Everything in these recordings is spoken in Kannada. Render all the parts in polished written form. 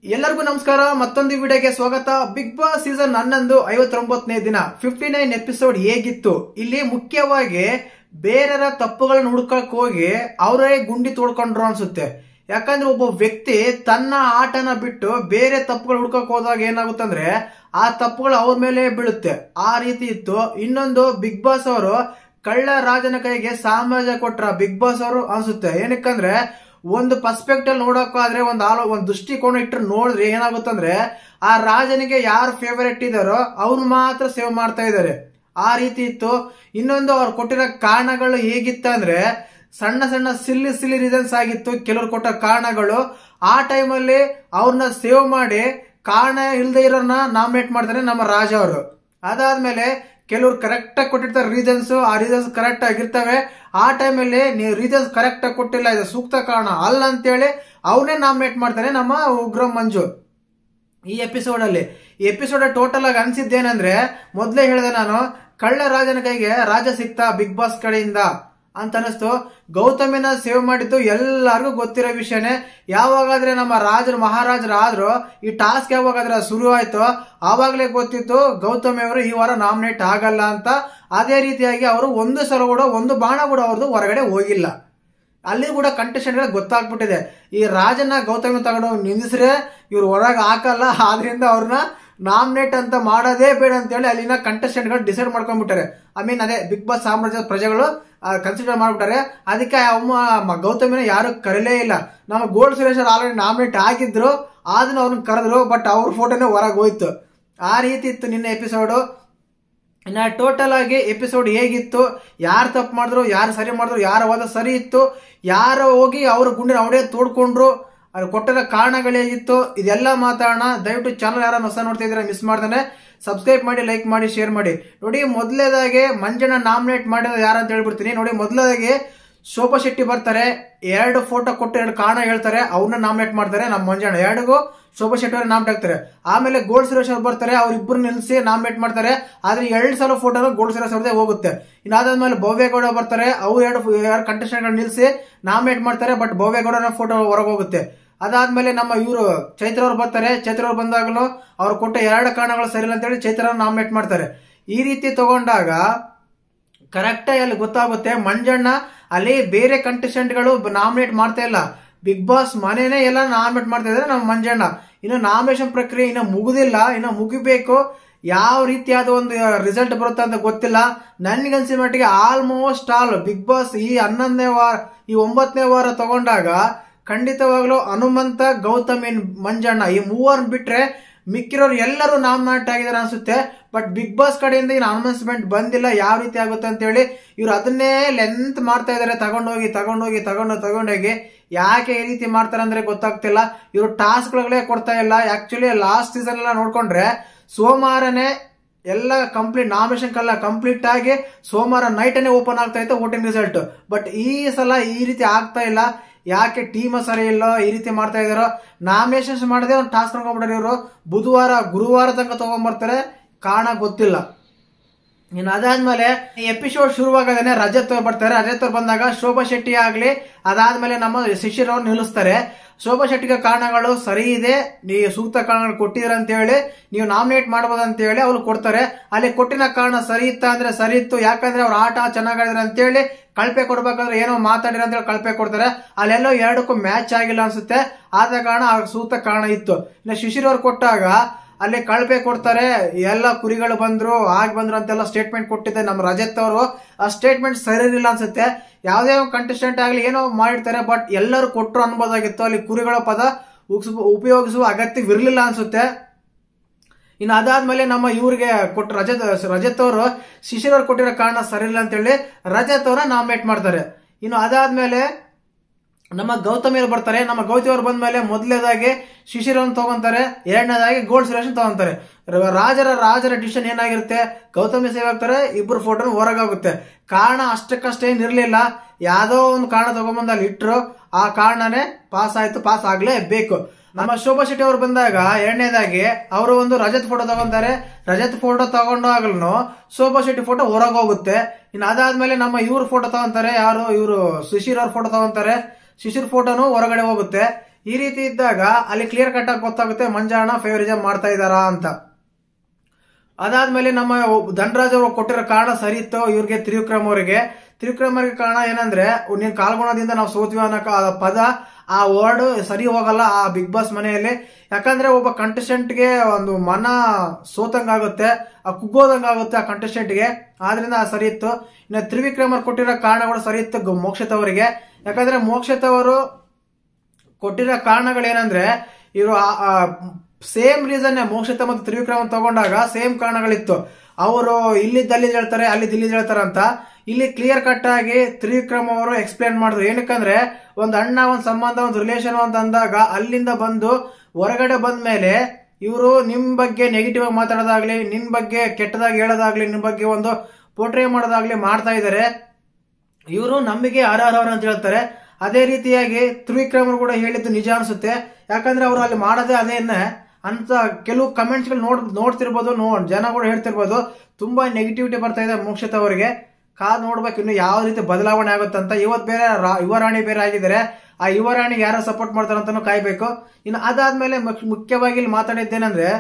ಎಲ್ಲರಿಗೂ ನಮಸ್ಕಾರ. ಮತ್ತೊಂದು ವಿಡಿಯೋಗೆ ಸ್ವಾಗತ. ಬಿಗ್ ಬಾಸ್ ಸೀಸನ್ 11 59ನೇ ದಿನ 59 ಎಪಿಸೋಡ್ ಹೇಗಿತ್ತು? ಇಲ್ಲಿ ಮುಖ್ಯವಾಗಿ ಬೇರೆಯವರ ತಪ್ಪುಗಳನ್ನ ಹುಡ್ಕಕ್ ಹೋಗಿ ಅವರೇ ಗುಂಡಿ ತೋಡ್ಕೊಂಡ್ರು ಅನ್ಸುತ್ತೆ. ಯಾಕಂದ್ರೆ ಒಬ್ಬ ವ್ಯಕ್ತಿ ತನ್ನ ಆಟನ ಬಿಟ್ಟು ಬೇರೆ ತಪ್ಪುಗಳು ಹುಡ್ಕಕ್ ಹೋದಾಗ ಏನಾಗುತ್ತಂದ್ರೆ ಆ ತಪ್ಪುಗಳು ಅವ್ರ ಮೇಲೆ ಬೀಳುತ್ತೆ. ಆ ರೀತಿ ಇತ್ತು. ಇನ್ನೊಂದು, ಬಿಗ್ ಬಾಸ್ ಅವರು ಕಳ್ಳ ರಾಜನ ಕೈಗೆ ಸಾಮ್ರಾಜ್ಯ ಕೊಟ್ರ ಬಿಗ್ ಬಾಸ್ ಅವರು ಅನ್ಸುತ್ತೆ. ಏನಕ್ಕಂದ್ರೆ ಒಂದು ಪರ್ಸ್ಪೆಕ್ಟ್ ಅಲ್ಲಿ ನೋಡೋಕಾದ್ರೆ ಒಂದು ದೃಷ್ಟಿಕೋನ ಇಟ್ಟರೆ ನೋಡಿದ್ರೆ ಏನಾಗುತ್ತಂದ್ರೆ ಆ ರಾಜನಿಗೆ ಯಾರು ಫೇವರೇಟ್ ಇದಾರೋ ಅವ್ನು ಮಾತ್ರ ಸೇವ್ ಮಾಡ್ತಾ ಇದಾರೆ. ಆ ರೀತಿ ಇತ್ತು. ಇನ್ನೊಂದು, ಅವ್ರು ಕೊಟ್ಟಿರೋ ಕಾರಣಗಳು ಹೇಗಿತ್ತಂದ್ರೆ ಸಣ್ಣ ಸಣ್ಣ ಸಿಲ್ಲಿ ರೀಸನ್ಸ್ ಆಗಿತ್ತು. ಕೆಲವ್ರು ಕೊಟ್ಟ ಕಾರಣಗಳು ಆ ಟೈಮಲ್ಲಿ ಅವ್ರನ್ನ ಸೇವ್ ಮಾಡಿ ಕಾರಣ ಇಲ್ದೇ ಇರೋರ್ನ ನಾಮಿನೇಟ್ ಮಾಡ್ತಾರೆ ನಮ್ಮ ರಾಜ ಅವರು. ಅದಾದ್ಮೇಲೆ ಕೆಲವ್ರು ಕರೆಕ್ಟ್ ಆಗಿ ಕೊಟ್ಟಿರ್ತಾರೆ ರೀಸನ್ಸ್, ಆ ರೀಸನ್ಸ್ ಕರೆಕ್ಟ್ ಆಗಿರ್ತವೆ. ಆ ಟೈಮಲ್ಲಿ ನೀವು ರೀಸನ್ಸ್ ಕರೆಕ್ಟ್ ಆಗಿ ಕೊಟ್ಟಿಲ್ಲ, ಇದು ಸೂಕ್ತ ಕಾರಣ ಅಲ್ಲ ಅಂತೇಳಿ ಅವನೇ ನಾಮಿನೇಟ್ ಮಾಡ್ತಾನೆ ನಮ್ಮ ಉಗ್ರ ಮಂಜು. ಈ ಎಪಿಸೋಡ್ ಟೋಟಲ್ ಆಗಿ ಅನ್ಸಿದ್ದೇನೆಂದ್ರೆ, ಮೊದ್ಲೇ ಹೇಳಿದೆ ನಾನು, ಕಳ್ಳ ರಾಜನ ಕೈಗೆ ರಾಜ ಸಿಕ್ತಾ ಬಿಗ್ ಬಾಸ್ ಕಡೆಯಿಂದ ಅಂತ ಅನಿಸ್ತು. ಗೌತಮಿನ ಸೇವ್ ಮಾಡಿದ್ದು ಎಲ್ಲರಿಗೂ ಗೊತ್ತಿರೋ ವಿಷಯನೇ. ಯಾವಾಗಾದ್ರೆ ನಮ್ಮ ಮಹಾರಾಜರು ಆದ್ರೂ ಈ ಟಾಸ್ಕ್ ಯಾವಾಗಾದ್ರೆ ಶುರು ಆಯ್ತು ಆವಾಗಲೇ ಗೊತ್ತಿತ್ತು ಗೌತಮಿ ಅವರು ಈ ವಾರ ನಾಮಿನೇಟ್ ಆಗಲ್ಲ ಅಂತ. ಅದೇ ರೀತಿಯಾಗಿ ಅವರು ಒಂದು ಸಲ ಕೂಡ ಒಂದು ಬಾಣ ಕೂಡ ಅವ್ರದ್ದು ಹೊರಗಡೆ ಹೋಗಿಲ್ಲ. ಅಲ್ಲಿ ಕೂಡ ಕಂಟೆಸ್ಟೆಂಟ್ ಗೊತ್ತಾಗ್ಬಿಟ್ಟಿದೆ, ಈ ರಾಜನ ಗೌತಮಿ ತಗೊಂಡು ನಿಂದಿಸ್ರೆ ಇವ್ರು ಹೊರಗೆ ಹಾಕಲ್ಲ, ಆದ್ರಿಂದ ಅವ್ರನ್ನ ನಾಮಿನೇಟ್ ಅಂತ ಮಾಡೋದೇ ಬೇಡ ಅಂತೇಳಿ ಅಲ್ಲಿನ ಕಂಟೆಸ್ಟೆಂಟ್ ಗಳು ಡಿಸೈಡ್ ಮಾಡ್ಕೊಂಡ್ಬಿಟ್ಟಾರೆ. ಅದೇ ಬಿಗ್ ಬಾಸ್ ಸಾಮ್ರಾಜ್ಯದ ಪ್ರಜೆಗಳು ಕನ್ಸಿಡರ್ ಮಾಡ್ಬಿಟ್ಟಾರೆ. ಅದಕ್ಕೆ ಗೌತಮಿನ ಯಾರು ಕರೀಲೇ ಇಲ್ಲ. ನಮ್ಮ ಗೋಲ್ಡ್ ಸುರೇಶ್ ಆಲ್ರೆಡಿ ನಾಮಿನೇಟ್ ಆಗಿದ್ರು, ಅದನ್ನ ಅವ್ರನ್ನ ಕರೆದ್ರು, ಬಟ್ ಅವ್ರ ಫೋಟೋನೇ ಹೊರಗೆ ಹೋಯ್ತು. ಆ ರೀತಿ ಇತ್ತು ನಿನ್ನೆ ಎಪಿಸೋಡು. ಇನ್ನ ಟೋಟಲ್ ಆಗಿ ಎಪಿಸೋಡ್ ಹೇಗಿತ್ತು, ಯಾರು ತಪ್ಪು ಮಾಡಿದ್ರು, ಯಾರು ಸರಿ ಮಾಡಿದ್ರು, ಯಾರ ವಾದ ಸರಿ ಇತ್ತು, ಯಾರು ಹೋಗಿ ಅವ್ರ ಗುಂಡಿನ ಅವಡೇ ತೋಡ್ಕೊಂಡ್ರು, ಅದು ಕೊಟ್ಟಿರೋ ಕಾರಣಗಳು ಹೇಗಿತ್ತು, ಇದೆಲ್ಲ ಮಾತಾಡೋಣ. ದಯವಿಟ್ಟು ಚಾನಲ್ ಯಾರು ಹೊಸ ನೋಡ್ತಾ ಇದ್ರೆ ಮಿಸ್ ಮಾಡ್ತಾನೆ ಸಬ್ಸ್ಕ್ರೈಬ್ ಮಾಡಿ, ಲೈಕ್ ಮಾಡಿ, ಶೇರ್ ಮಾಡಿ. ನೋಡಿ, ಮೊದಲೇದಾಗಿ ಮಂಜಣ್ಣ ನಾಮಿನೇಟ್ ಮಾಡಿದ ಯಾರಂತ ಹೇಳ್ಬಿಡ್ತೀನಿ. ನೋಡಿ, ಮೊದಲೇದಾಗಿ ಶೋಭಾ ಶೆಟ್ಟಿ ಬರ್ತಾರೆ, 2 ಫೋಟೋ ಕೊಟ್ಟು 2 ಕಾರಣ ಹೇಳ್ತಾರೆ, ಅವ್ರನ್ನ ನಾಮಿನೇಟ್ ಮಾಡ್ತಾರೆ. ನಮ್ಮ ಮಂಜಣ್ಣ 2ಗೂ ಶೋಭಾ ಶೆಟ್ಟಿ ಅವ್ರ ನಾಮಿನೇಟ್ ಆಗ್ತಾರೆ. ಆಮೇಲೆ ಗೋಲ್ಡ್ ಸುರೇಶ್ ಅವ್ರು ಬರ್ತಾರೆ, ಅವ್ರಿಬ್ರು ನಿಲ್ಸಿ ನಾಮಿನೇಟ್ ಮಾಡ್ತಾರೆ. ಆದ್ರೆ 2 ಸಲ ಫೋಟೋ ಗೋಲ್ಡ್ ಸುರೇಶ್ ಅವ್ರದೇ ಹೋಗುತ್ತೆ. ಇನ್ನಾದ್ಮೇಲೆ ಭವ್ಯಗೌಡ ಬರ್ತಾರೆ, ಅವ್ರು 2 ಕಂಟೆಸ್ಟೆಂಟ್ ಗಳು ನಿಲ್ಸಿ ನಾಮಿನೇಟ್ ಮಾಡ್ತಾರೆ, ಬಟ್ ಭವ್ಯಗೌಡನ ಫೋಟೋ ಹೊರಗೆ ಹೋಗುತ್ತೆ. ಅದಾದ್ಮೇಲೆ ನಮ್ಮ ಇವರು ಚೈತ್ರ ಅವ್ರು ಬರ್ತಾರೆ. ಚೈತ್ರ ಅವ್ರು ಬಂದಾಗಲೂ ಅವ್ರು ಕೊಟ್ಟ 2 ಕಾರಣಗಳು ಸರಿ ಇಲ್ಲ ಅಂತೇಳಿ ಚೈತ್ರ ನಾಮಿನೇಟ್ ಮಾಡ್ತಾರೆ. ಈ ರೀತಿ ತಗೊಂಡಾಗ ಕರೆಕ್ಟ್ ಅಲ್ಲಿ ಗೊತ್ತಾಗುತ್ತೆ ಮಂಜಣ್ಣ ಅಲ್ಲಿ ಬೇರೆ ಕಂಟೆಸ್ಟೆಂಟ್ ಗಳು ನಾಮಿನೇಟ್ ಮಾಡ್ತಾ ಇಲ್ಲ, ಬಿಗ್ ಬಾಸ್ ಮನೇನೆ ಎಲ್ಲ ನಾಮಿನೇಟ್ ಮಾಡ್ತಾ ಇದ್ದಾರೆ ನಮ್ಮ ಮಂಜಣ್ಣ. ಇನ್ನು ನಾಮಿನೇಷನ್ ಪ್ರಕ್ರಿಯೆ ಇನ್ನು ಮುಗುದಿಲ್ಲ, ಇನ್ನು ಮುಗಿಬೇಕು. ಯಾವ ರೀತಿಯಾದ ಒಂದು ರಿಸಲ್ಟ್ ಬರುತ್ತೆ ಅಂತ ಗೊತ್ತಿಲ್ಲ. ನನ್ಗನ್ಸಿದ ಮಟ್ಟಿಗೆ ಆಲ್ಮೋಸ್ಟ್ ಆಲ್ ಬಿಗ್ ಬಾಸ್ ಈ 11ನೇ ವಾರ, ಈ 9ನೇ ವಾರ ತಗೊಂಡಾಗ ಖಂಡಿತವಾಗ್ಲೂ ಹನುಮಂತ, ಗೌತಮಿ, ಮಂಜಣ್ಣ ಈ 3 ಬಿಟ್ರೆ ಮಿಕ್ಕಿರೋರು ಎಲ್ಲರೂ ನಾಮಿನೇಟ್ ಆಗಿದ್ದಾರೆ ಅನ್ಸುತ್ತೆ. ಬಟ್ ಬಿಗ್ ಬಾಸ್ ಕಡೆಯಿಂದ ಏನು ಅನೌನ್ಸ್ಮೆಂಟ್ ಬಂದಿಲ್ಲ ಯಾವ ರೀತಿ ಆಗುತ್ತೆ ಅಂತ ಹೇಳಿ. ಇವ್ರು ಅದನ್ನೇ ಲೆಂತ್ ಮಾಡ್ತಾ ಇದಾರೆ, ತಗೊಂಡೋಗಿ ಯಾಕೆ ಈ ರೀತಿ ಮಾಡ್ತಾರೆ ಅಂದ್ರೆ ಗೊತ್ತಾಗ್ತಿಲ್ಲ. ಇವ್ರು ಟಾಸ್ಕ್ ಗಳೇ ಕೊಡ್ತಾ ಇಲ್ಲ. ಆಕ್ಚುಲಿ ಲಾಸ್ಟ್ ಸೀಸನ್ ಎಲ್ಲ ನೋಡ್ಕೊಂಡ್ರೆ ಸೋಮವಾರನೇ ಎಲ್ಲ ಕಂಪ್ಲೀಟ್ ನಾಮಿನೇಷನ್ ಕಂಪ್ಲೀಟ್ ಆಗಿ ಸೋಮವಾರ ನೈಟ್ ಅನ್ನೇ ಓಪನ್ ಆಗ್ತಾ ಇತ್ತು ವೋಟಿಂಗ್ ರಿಸಲ್ಟ್. ಬಟ್ ಈ ಸಲ ಈ ರೀತಿ ಆಗ್ತಾ ಇಲ್ಲ. ಯಾಕೆ ಟೀಮ್ ಸರಿ ಇಲ್ಲ, ಈ ರೀತಿ ಮಾಡ್ತಾ ಇದಾರೋ. ನಾಮಿನೇಷನ್ಸ್ ಮಾಡದೆ ಒಂದು ಟಾಸ್ಕ್ ತಗೊಂಡ್ಬಿಟ್ರೆ ಇವರು ಗುರುವಾರ ತನಕ ತಗೊಂಡ್ಬರ್ತಾರೆ, ಕಾರಣ ಗೊತ್ತಿಲ್ಲ. ಇನ್ನು ಅದಾದ್ಮೇಲೆ ಎಪಿಸೋಡ್ ಶುರುವಾಗದೇನೆ ರಜತ್ ಬರ್ತಾರೆ. ರಜತ್ ಬಂದಾಗ ಶೋಭಾ ಶೆಟ್ಟಿ ಆಗ್ಲಿ, ಅದಾದ್ಮೇಲೆ ನಮ್ಮ ಶಿಶಿರವ್ರು ನಿಲ್ಲಿಸ್ತಾರೆ. ಶೋಭಾ ಶೆಟ್ಟಿಗೆ ಕಾರಣಗಳು ಸರಿ ಇದೆ, ನೀವು ಸೂಕ್ತ ಕಾರಣಗಳು ಕೊಟ್ಟಿದ್ರ ಅಂತ ಹೇಳಿ ನೀವು ನಾಮಿನೇಟ್ ಮಾಡಬಹುದು ಅಂತ ಹೇಳಿ ಅವ್ರು ಕೊಡ್ತಾರೆ. ಅಲ್ಲಿ ಕೊಟ್ಟಿನ ಕಾರಣ ಸರಿ ಇತ್ತ ಅಂದ್ರೆ ಸರಿ ಇತ್ತು, ಯಾಕಂದ್ರೆ ಅವ್ರ ಆಟ ಚೆನ್ನಾಗಿದ್ರೆ ಅಂತ ಹೇಳಿ ಕಳಪೆ ಕೊಡ್ಬೇಕಾದ್ರೆ ಏನೋ ಮಾತಾಡಿರ ಅಂತ ಹೇಳಿ ಕಳಪೆ ಕೊಡ್ತಾರೆ. ಅಲ್ಲೆಲ್ಲೋ 2ಕ್ಕೂ ಮ್ಯಾಚ್ ಆಗಿಲ್ಲ ಅನ್ಸುತ್ತೆ, ಆದ ಕಾರಣ ಸೂಕ್ತ ಕಾರಣ ಇತ್ತು. ಇನ್ನು ಶಿಶಿರವ್ರು ಕೊಟ್ಟಾಗ ಅಲ್ಲಿ ಕಳಪೆ ಕೊಡ್ತಾರೆ, ಎಲ್ಲ ಕುರಿಗಳು ಬಂದ್ರು ಅಂತೆಲ್ಲ ಸ್ಟೇಟ್ಮೆಂಟ್ ಕೊಟ್ಟಿದ್ದೆ ನಮ್ಮ ರಜತ್ ಅವರು. ಆ ಸ್ಟೇಟ್ಮೆಂಟ್ ಸರಿ ಇರಲಿಲ್ಲ ಅನ್ಸುತ್ತೆ. ಯಾವುದೇ ಕಂಟೆಸ್ಟೆಂಟ್ ಆಗ್ಲಿ ಏನೋ ಮಾಡಿರ್ತಾರೆ, ಬಟ್ ಎಲ್ಲರೂ ಕೊಟ್ಟರು ಅನ್ಬೋದಾಗಿತ್ತು. ಅಲ್ಲಿ ಕುರಿಗಳ ಪದ ಉಪಯೋಗಿಸುವ ಅಗತ್ಯವಿರಲಿಲ್ಲ ಅನ್ಸುತ್ತೆ. ಇನ್ನು ಅದಾದ್ಮೇಲೆ ನಮ್ಮ ಇವ್ರಿಗೆ ಕೊಟ್ಟು ರಜತ್ ಅವರು ಶಿಶಿರವ್ರು ಕೊಟ್ಟಿರೋ ಕಾರಣ ಸರಿ ಇಲ್ಲ ಅಂತೇಳಿ ರಜತ್ ಅವರ ನಾಮಿನೇಟ್ ಮಾಡ್ತಾರೆ. ಇನ್ನು ಅದಾದ್ಮೇಲೆ ನಮ್ಮ ಗೌತಮಿ ಅವರು ಬರ್ತಾರೆ. ನಮ್ಮ ಗೌತಮಿ ಅವರು ಬಂದ್ಮೇಲೆ ಮೊದಲನೇದಾಗಿ ಶಿಶಿರವನ್ನು ತಗೊಂತಾರೆ, 2ನೇದಾಗಿ ಗೋಲ್ಡ್ ಸುರೇಶನ್ ತಗೊಂತಾರೆ. ರಾಜರ ಡಿಸಿಷನ್ ಏನಾಗಿರುತ್ತೆ, ಗೌತಮಿ ಸೇವ್ ಆಗ್ತಾರೆ, 2 ಫೋಟೋನು ಹೊರಗಾಗುತ್ತೆ. ಕಾರಣ ಅಷ್ಟಕ್ಕಷ್ಟೇ ಏನಿರ್ಲಿಲ್ಲ, ಯಾವ್ದೋ ಒಂದು ಕಾರಣ ತಗೊಂಡ್ಬಂದು ಅಲ್ಲಿ ಇಟ್ರು, ಆ ಕಾರಣನೇ ಪಾಸ್ ಆಯ್ತು, ಪಾಸ್ ಆಗ್ಲೇಬೇಕು. ನಮ್ಮ ಶೋಭಾ ಶೆಟ್ಟಿ ಅವರು ಬಂದಾಗ 2ನೇದಾಗಿ ಅವರು ಒಂದು ರಜತ್ ಫೋಟೋ ತಗೊಂತಾರೆ. ರಜತ್ ಫೋಟೋ ತಗೊಂಡಾಗ್ಲೂ ಶೋಭಾ ಶೆಟ್ಟಿ ಫೋಟೋ ಹೊರಗೆ ಹೋಗುತ್ತೆ. ಇನ್ನು ಅದಾದ್ಮೇಲೆ ನಮ್ಮ ಇವ್ರ ಫೋಟೋ ತಗೊಂತಾರೆ, ಯಾರು ಇವರು ಶಿಶಿರ್ ಅವ್ರ ಫೋಟೋ ತಗೊಂತಾರೆ. ಶಿಶಿರ್ ಫೋಟೋನು ಹೊರಗಡೆ ಹೋಗುತ್ತೆ. ಈ ರೀತಿ ಇದ್ದಾಗ ಅಲ್ಲಿ ಕ್ಲಿಯರ್ ಕಟ್ ಆಗಿ ಗೊತ್ತಾಗುತ್ತೆ ಮಂಜಣ್ಣ ಫೇವರಿಸಂ ಮಾಡ್ತಾ ಇದಾರಾ ಅಂತ. ಅದಾದ್ಮೇಲೆ ನಮ್ಮ ಧನರಾಜ್ ಅವರು ಕೊಟ್ಟಿರೋ ಕಾರಣ ಸರಿ ಇತ್ತು ಇವ್ರಿಗೆ ತ್ರಿವಿಕ್ರಮ್ ಅವರಿಗೆ ಕಾರಣ ಏನಂದ್ರೆ ನೀನ್ ಕಾಲ್ಗುಣದಿಂದ ನಾವು ಸೋತ್ವಿ ಅನ್ನೋ ಪದ ಆ ವರ್ಡ್ ಸರಿ ಹೋಗಲ್ಲ ಆ ಬಿಗ್ ಬಾಸ್ ಮನೆಯಲ್ಲಿ. ಯಾಕಂದ್ರೆ ಒಬ್ಬ ಕಂಟೆಸ್ಟೆಂಟ್ ಗೆ ಒಂದು ಮನ ಸೋತಂಗಾಗುತ್ತೆ, ಆ ಕುಗ್ಗೋದಂಗಾಗುತ್ತೆ ಆ ಕಂಟೆಸ್ಟೆಂಟ್ ಗೆ. ಆದ್ರಿಂದ ಸರಿ ಇತ್ತು. ಇನ್ನು ತ್ರಿವಿಕ್ರಮ್ ಅವ್ರು ಕೊಟ್ಟಿರೋ ಕಾರಣಗಳು ಸರಿ ಇತ್ತು ಮೋಕ್ಷಿತ್ ಅವರಿಗೆ. ಯಾಕಂದ್ರೆ ಮೋಕ್ಷಿತ್ ಅವರು ಕೊಟ್ಟಿರೋ ಕಾರಣಗಳೇನಂದ್ರೆ ಇವರು ಸೇಮ್ ರೀಸನ್ ಮೋಕ್ಷಿತ ಮತ್ತು ತ್ರಿವಿಕ್ರಮ್ ತಗೊಂಡಾಗ ಸೇಮ್ ಕಾರಣಗಳಿತ್ತು. ಅವರು ಇಲ್ಲಿದ್ದಲ್ಲಿ ಹೇಳ್ತಾರೆ ಇಲ್ಲಿ ಹೇಳ್ತಾರೆ ಅಂತ. ಇಲ್ಲಿ ಕ್ಲಿಯರ್ ಕಟ್ ಆಗಿ ತ್ರಿವಿಕ್ರಮ್ ಅವರು ಎಕ್ಸ್ಪ್ಲೇನ್ ಮಾಡಿದ್ರು. ಏನಕ್ಕಂದ್ರೆ ಒಂದ್ ಅಣ್ಣ ಒಂದ್ ಸಂಬಂಧ ಒಂದ್ ರಿಲೇಷನ್ ಅಂತ ಅಂದಾಗ ಅಲ್ಲಿಂದ ಬಂದು ಹೊರಗಡೆ ಬಂದ ಮೇಲೆ ಇವರು ನಿಮ್ ಬಗ್ಗೆ ನೆಗೆಟಿವ್ ಆಗಿ ಮಾತಾಡೋದಾಗ್ಲಿ, ನಿಮ್ ಬಗ್ಗೆ ಕೆಟ್ಟದಾಗಿ ಹೇಳೋದಾಗ್ಲಿ, ನಿಮ್ ಬಗ್ಗೆ ಒಂದು ಪೋರ್ಟ್ರೇ ಮಾಡೋದಾಗ್ಲಿ ಮಾಡ್ತಾ ಇದಾರೆ. ಇವರು ನಮಗೆ ಅರ್ಹರ ಅಂತ ಹೇಳ್ತಾರೆ. ಅದೇ ರೀತಿಯಾಗಿ ತ್ರಿವಿಕ್ರಮ್ ಕೂಡ ಹೇಳಿದ್ದು ನಿಜ ಅನ್ಸುತ್ತೆ. ಯಾಕಂದ್ರೆ ಅವರು ಅಲ್ಲಿ ಮಾಡೋದೇ ಅದೇನೆ ಅಂತ ಕೆಲವು ಕಮೆಂಟ್ಸ್ ಗಳು ನೋಡ್ತಿರ್ಬೋದು, ಜನ ಕೂಡ ಹೇಳ್ತಿರ್ಬೋದು. ತುಂಬಾ ನೆಗೆಟಿವಿಟಿ ಬರ್ತಾ ಇದೆ ಮೋಕ್ಷಿತ್ ಅವರಿಗೆ. ಕಾದ್ ನೋಡ್ಬೇಕು ಇನ್ನು ಯಾವ ರೀತಿ ಬದಲಾವಣೆ ಆಗುತ್ತಂತ. ಇವತ್ ಬೇರೆ ಯುವರಾಣಿ ಬೇರೆ ಆಗಿದ್ದಾರೆ. ಆ ಯುವರಾಣಿಗೆ ಯಾರು ಸಪೋರ್ಟ್ ಮಾಡ್ತಾರಂತಾನು ಕಾಯ್ಬೇಕು. ಇನ್ನು ಅದಾದ್ಮೇಲೆ ಮುಖ್ಯವಾಗಿ ಇಲ್ಲಿ ಮಾತಾಡಿದ್ದೇನೆಂದ್ರೆ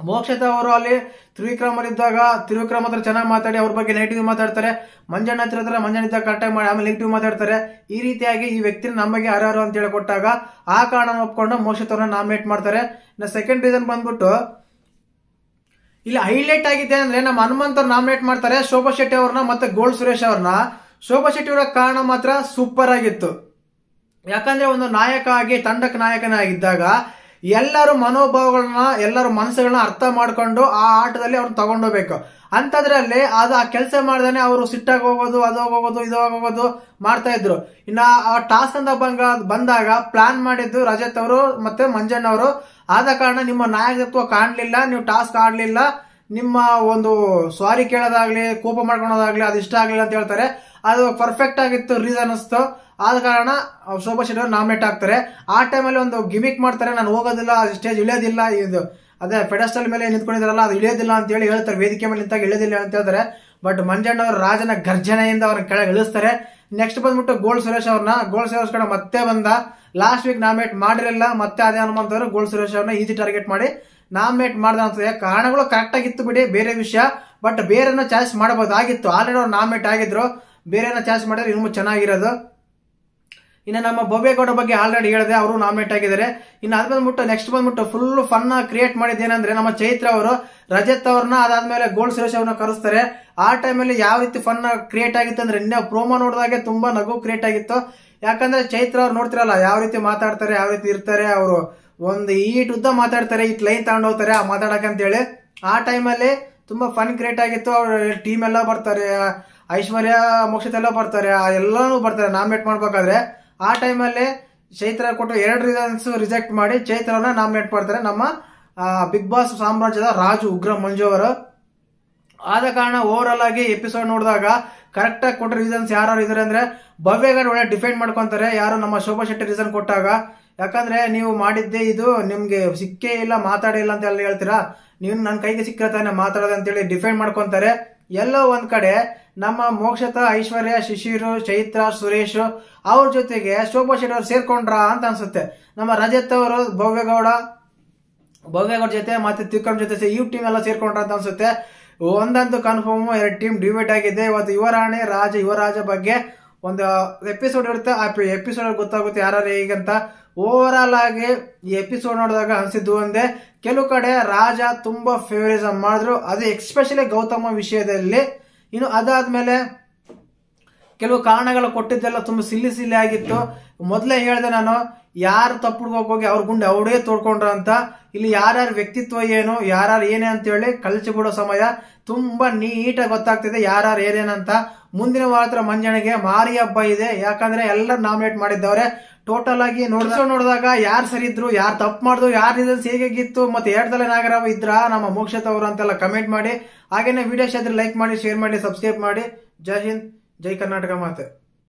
ಮೋಕ್ಷಿತ್ ಅವರು ಅಲ್ಲಿ ತ್ರಿವಿಕ್ರಮ್ ಇದ್ದಾಗ ತ್ರಿವಿಕ್ರಮ್ ಹತ್ರ ಚೆನ್ನಾಗಿ ಮಾತಾಡಿ ಅವ್ರ ಬಗ್ಗೆ ನೆಗೆಟಿವ್ ಮಾತಾಡ್ತಾರೆ. ಮಂಜಣ್ಣ ಹತ್ರ ಮಂಜಣ್ಣ ಇದ್ದಾಗ ಕರೆಕ್ಟಾಗಿ ಮಾಡಿ ಆಮೇಲೆ ನೆಗೆಟಿವ್ ಮಾತಾಡ್ತಾರೆ. ಈ ರೀತಿಯಾಗಿ ಈ ವ್ಯಕ್ತಿನ ನಮಗೆ ಅರ್ಹರು ಅಂತ ಹೇಳಿ ಕೊಟ್ಟಾಗ ಆ ಕಾರಣ ಒಪ್ಕೊಂಡು ಮೋಕ್ಷಿತ್ ಅವ್ರನ್ನ ನಾಮಿನೇಟ್ ಮಾಡ್ತಾರೆ. ಇನ್ನು ಸೆಕೆಂಡ್ ರೀಸನ್ ಬಂದ್ಬಿಟ್ಟು ಇಲ್ಲಿ ಹೈಲೈಟ್ ಆಗಿದೆ ಅಂದ್ರೆ ನಮ್ಮ ಹನುಮಂತ್ ಅವ್ರು ನಾಮಿನೇಟ್ ಮಾಡ್ತಾರೆ ಶೋಭಾ ಶೆಟ್ಟಿ ಅವ್ರನ್ನ ಮತ್ತೆ ಗೋಲ್ಡ್ ಸುರೇಶ್ ಅವ್ರನ್ನ. ಶೋಭಾ ಶೆಟ್ಟಿ ಅವರ ಕಾರಣ ಮಾತ್ರ ಸೂಪರ್ ಆಗಿತ್ತು. ಯಾಕಂದ್ರೆ ಒಂದು ನಾಯಕ ಆಗಿ ತಂಡಕ್ಕೆ ನಾಯಕನಾಗಿದ್ದಾಗ ಎಲ್ಲರೂ ಮನೋಭಾವಗಳನ್ನ ಎಲ್ಲರ ಮನಸ್ಸುಗಳನ್ನ ಅರ್ಥ ಮಾಡ್ಕೊಂಡು ಆ ಆಟದಲ್ಲಿ ಅವ್ರನ್ನ ತಗೊಂಡೋಗ್ಬೇಕು. ಅಂತದ್ರಲ್ಲಿ ಅದು ಆ ಕೆಲಸ ಮಾಡ್ದಾನೆ ಅವರು ಸಿಟ್ಟಾಗಿ ಹೋಗೋದು, ಅದು ಹೋಗೋದು, ಇದು ಹೋಗೋದು ಮಾಡ್ತಾ ಇದ್ರು. ಇನ್ನ ಆ ಟಾಸ್ಕ್ ಅಂತ ಬಂದಾಗ ಪ್ಲಾನ್ ಮಾಡಿದ್ದು ರಜತ್ ಅವರು ಮತ್ತೆ ಮಂಜಣ್ಣ ಅವರು. ಆದ ಕಾರಣ ನಿಮ್ಮ ನಾಯಕತ್ವ ಕಾಣ್ಲಿಲ್ಲ, ನೀವು ಟಾಸ್ಕ್ ಆಡ್ಲಿಲ್ಲ, ನಿಮ್ಮ ಒಂದು ಸಾರಿ ಕೇಳೋದಾಗ್ಲಿ ಕೋಪ ಮಾಡ್ಕೊಳೋದಾಗ್ಲಿ ಅದು ಇಷ್ಟ ಆಗ್ಲಿಲ್ಲ ಅಂತ ಹೇಳ್ತಾರೆ. ಅದು ಪರ್ಫೆಕ್ಟ್ ಆಗಿತ್ತು ರೀಸನ್ ಅನಿಸ್ತು. ಆದ ಕಾರಣ ಶೋಭಾ ಶೆಟ್ಟಿ ಅವರು ನಾಮಿನೇಟ್ ಆಗ್ತಾರೆ. ಆ ಟೈಮಲ್ಲಿ ಒಂದು ಗಿಮಿಕ್ ಮಾಡ್ತಾರೆ, ನಾನು ಹೋಗೋದಿಲ್ಲ, ಸ್ಟೇಜ್ ಇಳಿಯೋದಿಲ್ಲ, ಇದು ಅದೇ ಪೆಡಸ್ಟಲ್ ಮೇಲೆ ನಿಂತ್ಕೊಂಡಿದಾರಲ್ಲ ಅದು ಇಳಿಯೋದಿಲ್ಲ ಅಂತ ಹೇಳಿ ಹೇಳ್ತಾರೆ. ವೇದಿಕೆ ಮೇಲೆ ನಿಂತಾಗ ಇಳಿಯೋದಿಲ್ಲ ಅಂತ ಹೇಳ್ತಾರೆ. ಬಟ್ ಮಂಜಣ್ಣ ಅವರು ರಾಜನ ಗರ್ಜನೆಯಿಂದ ಅವ್ರನ್ನ ಕೆಳಗೆ ಇಳಿಸ್ತಾರೆ. ನೆಕ್ಸ್ಟ್ ಬಂದ್ಬಿಟ್ಟು ಗೋಲ್ಡ್ ಸುರೇಶ್ ಅವ್ರನ್ನ ಕಡೆ ಮತ್ತೆ ಬಂದ. ಲಾಸ್ಟ್ ವೀಕ್ ನಾಮಿನೇಟ್ ಮಾಡಿರಲಿಲ್ಲ, ಮತ್ತೆ ಅದೇ ಹನುಮಂತ್ ಅವರು ಗೋಲ್ಡ್ ಸುರೇಶ್ ಅವ್ರನ್ನ ಈಸಿ ಟಾರ್ಗೆಟ್ ಮಾಡಿ ನಾಮಿನೇಟ್ ಮಾಡ್ದ ಅನ್ಸುತ್ತೆ. ಕಾರಣಗಳು ಕರೆಕ್ಟ್ ಆಗಿತ್ತು ಬಿಡಿ, ಬೇರೆ ವಿಷಯ. ಬಟ್ ಬೇರೆನ ಚಾಯ್ಸ್ ಮಾಡಬಹುದಾಗಿತ್ತು. ಆಲ್ರೆಡಿ ಅವ್ರು ನಾಮಿನೇಟ್ ಆಗಿದ್ರು, ಬೇರೆನ ಚಾಯ್ಸ್ ಮಾಡಿದ್ರೆ ಇನ್ನೂ ಚೆನ್ನಾಗಿರೋದು. ಇನ್ನು ನಮ್ಮ ಭವ್ಯಗೌಡ ಬಗ್ಗೆ ಆಲ್ರೆಡಿ ಹೇಳಿದೆ, ಅವರು ನಾಮಿನೇಟ್ ಆಗಿದ್ದಾರೆ. ಇನ್ನು ಅದ್ ಬಂದ್ಬಿಟ್ಟು ನೆಕ್ಸ್ಟ್ ಬಂದ್ಬಿಟ್ಟು ಫುಲ್ ಫನ್ ಕ್ರಿಯೇಟ್ ಮಾಡಿದ್ದೇನೆಂದ್ರೆ ನಮ್ಮ ಚೈತ್ರ ಅವರು ರಜತ್ ಅವ್ರನ್ನ ಅದಾದ್ಮೇಲೆ ಗೋಲ್ಡ್ ಸುರೇಶ್ ಅವ್ರನ್ನ ಕರೆಸ್ತಾರೆ. ಆ ಟೈಮಲ್ಲಿ ಯಾವ ರೀತಿ ಫನ್ ಕ್ರಿಯೇಟ್ ಆಗಿತ್ತು ಅಂದ್ರೆ ಇನ್ನ ಪ್ರೋಮೋ ನೋಡಿದಾಗೆ ತುಂಬಾ ನಗು ಕ್ರಿಯೇಟ್ ಆಗಿತ್ತು. ಯಾಕಂದ್ರೆ ಚೈತ್ರ ಅವ್ರು ನೋಡ್ತಿರಲ್ಲ ಯಾವ ರೀತಿ ಮಾತಾಡ್ತಾರೆ, ಯಾವ ರೀತಿ ಇರ್ತಾರೆ. ಅವರು ಒಂದು ಈಟ್ ಉದ್ದ ಮಾತಾಡ್ತಾರೆ, ಈಟ್ ಲೈನ್ ತಗೊಂಡು ಹೋಗ್ತಾರೆ ಆ ಮಾತಾಡಕ್ ಅಂತ ಹೇಳಿ. ಆ ಟೈಮಲ್ಲಿ ತುಂಬಾ ಫನ್ ಕ್ರಿಯೇಟ್ ಆಗಿತ್ತು. ಅವ್ರ ಟೀಮ್ ಎಲ್ಲ ಬರ್ತಾರೆ, ಐಶ್ವರ್ಯ ಮೋಕ್ಷಿತ್ ಎಲ್ಲ ಬರ್ತಾರೆ, ಎಲ್ಲಾನು ಬರ್ತಾರೆ ನಾಮಿನೇಟ್ ಮಾಡ್ಬೇಕಾದ್ರೆ. ಆ ಟೈಮಲ್ಲಿ ಚೈತ್ರ ಕೊಟ್ಟು 2 ರೀಸನ್ಸ್ ರಿಜೆಕ್ಟ್ ಮಾಡಿ ಚೈತ್ರವನ್ನ ನಾಮಿನೇಟ್ ಮಾಡ್ತಾರೆ ನಮ್ಮ ಬಿಗ್ ಬಾಸ್ ಸಾಮ್ರಾಜ್ಯದ ರಾಜು ಉಗ್ರ ಮಂಜು ಅವರು. ಆದ ಕಾರಣ ಓವರ್ ಆಲ್ ಆಗಿ ಎಪಿಸೋಡ್ ನೋಡಿದಾಗ ಕರೆಕ್ಟ್ ಆಗಿ ಕೊಟ್ಟ ರೀಸನ್ಸ್ ಯಾರು ಇದಾರೆ ಅಂದ್ರೆ ಭವ್ಯಗೌಡ ಒಳ್ಳೆ ಡಿಫೆಂಡ್ ಮಾಡ್ಕೊಂತಾರೆ. ಯಾರು ನಮ್ಮ ಶೋಭಾ ಶೆಟ್ಟಿ ರೀಸನ್ ಕೊಟ್ಟಾಗ, ಯಾಕಂದ್ರೆ ನೀವು ಮಾಡಿದ್ದೆ ಇದು ನಿಮ್ಗೆ ಸಿಕ್ಕೇ ಇಲ್ಲ, ಮಾತಾಡಿಲ್ಲ ಅಂತ ಎಲ್ಲ ಹೇಳ್ತೀರಾ, ನೀವು ನನ್ನ ಕೈಗೆ ಸಿಕ್ಕತಾನೆ ಮಾತಾಡೋದು ಅಂತೇಳಿ ಡಿಫೆಂಡ್ ಮಾಡ್ಕೊಂತಾರೆ. ಎಲ್ಲೋ ಒಂದ್ ಕಡೆ ನಮ್ಮ ಮೋಕ್ಷತ, ಐಶ್ವರ್ಯ, ಶಿಶಿರು, ಚೈತ್ರ, ಸುರೇಶ್ ಅವ್ರ ಜೊತೆಗೆ ಶೋಭಾ ಶೆಟ್ಟಿ ಅವ್ರು ಸೇರ್ಕೊಂಡ್ರ ಅಂತ ಅನ್ಸುತ್ತೆ. ನಮ್ಮ ರಜತ್ ಅವರು ಭವ್ಯಗೌಡ ಜೊತೆ ಮತ್ತೆ ತ್ರಿವಿಕ್ರಮ್ ಜೊತೆ ಈ ಟೀಮ್ ಎಲ್ಲ ಸೇರ್ಕೊಂಡ್ರ ಅಂತ ಅನ್ಸುತ್ತೆ. ಒಂದಂತೂ ಕನ್ಫರ್ಮ್ 2 ಟೀಮ್ ಡಿವೈಡ್ ಆಗಿದೆ. ಇವತ್ತು ಯುವರಾಣಿ ಯುವರಾಜ ಬಗ್ಗೆ ಒಂದು ಎಪಿಸೋಡ್ ಇರುತ್ತೆ. ಆ ಎಪಿಸೋಡ್ ಗೊತ್ತಾಗುತ್ತೆ ಯಾರು ಹೇಗಂತ. ಓವರ್ ಆಲ್ ಆಗಿ ಈ ಎಪಿಸೋಡ್ ನೋಡಿದಾಗ ಅನ್ಸಿದ್ದು ಒಂದೇ, ಕೆಲವು ಕಡೆ ರಾಜ ತುಂಬಾ ಫೇವರಿಸಂ ಮಾಡಿದ್ರು, ಅದು ಎಕ್ಸ್ಪೆಷಲಿ ಗೌತಮ ವಿಷಯದಲ್ಲಿ. ಇನ್ನು ಅದಾದ್ಮೇಲೆ ಕೆಲವು ಕಾರಣಗಳು ಕೊಟ್ಟಿದ್ದೆಲ್ಲ ತುಂಬಾ ಸಿಲ್ಲಿ ಆಗಿತ್ತು. ಮೊದಲೇ ಹೇಳ್ದೆ ನಾನು, ಯಾರು ತಪ್ಪುಡ್ಕೋಕ್ ಹೋಗಿ ಅವ್ರ ಗುಂಡೆ ಅವಡೇ ತೋಡ್ಕೊಂಡ್ರ ಅಂತ. ಇಲ್ಲಿ ಯಾರ್ಯಾರ ವ್ಯಕ್ತಿತ್ವ ಏನು, ಯಾರ್ಯಾರು ಏನೇ ಅಂತ ಹೇಳಿ ಕಳಚಿ ಬಿಡೋ ಸಮಯ ತುಂಬಾ ನೀಟಾಗಿ ಗೊತ್ತಾಗ್ತಿದೆ ಯಾರ್ಯಾರು ಏನೇನಂತ. ಮುಂದಿನ ವಾರ ಮಂಜಣ್ಣಗೆ ಮಾರಿ ಹಬ್ಬ ಇದೆ, ಯಾಕಂದ್ರೆ ಎಲ್ಲರೂ ನಾಮಿನೇಟ್ ಮಾಡಿದ್ದವ್ರೆ. ಟೋಟಲ್ ಆಗಿ ನೋಡಿದಾಗ ಯಾರು ಸರಿ ಇದ್ರು, ಯಾರು ತಪ್ಪು ಮಾಡಿದ್ರು, ಯಾರು ರಿಸಲ್ಟ್ಸ್ ಹೇಗಿತ್ತು, ಮತ್ತೆ 2 ತಲೆ ನಾಗರಾವ್ ಇದ್ರ ನಮ್ಮ ಮೋಕ್ಷತ್ ಅವರು ಅಂತೆಲ್ಲ ಕಮೆಂಟ್ ಮಾಡಿ. ಹಾಗೇನೆ ವಿಡಿಯೋ ಇಷ್ಟ ಲೈಕ್ ಮಾಡಿ, ಶೇರ್ ಮಾಡಿ, ಸಬ್ಸ್ಕ್ರೈಬ್ ಮಾಡಿ. ಜೈ ಹಿಂದ್, ಜೈ ಕರ್ನಾಟಕ ಮಾತೆ.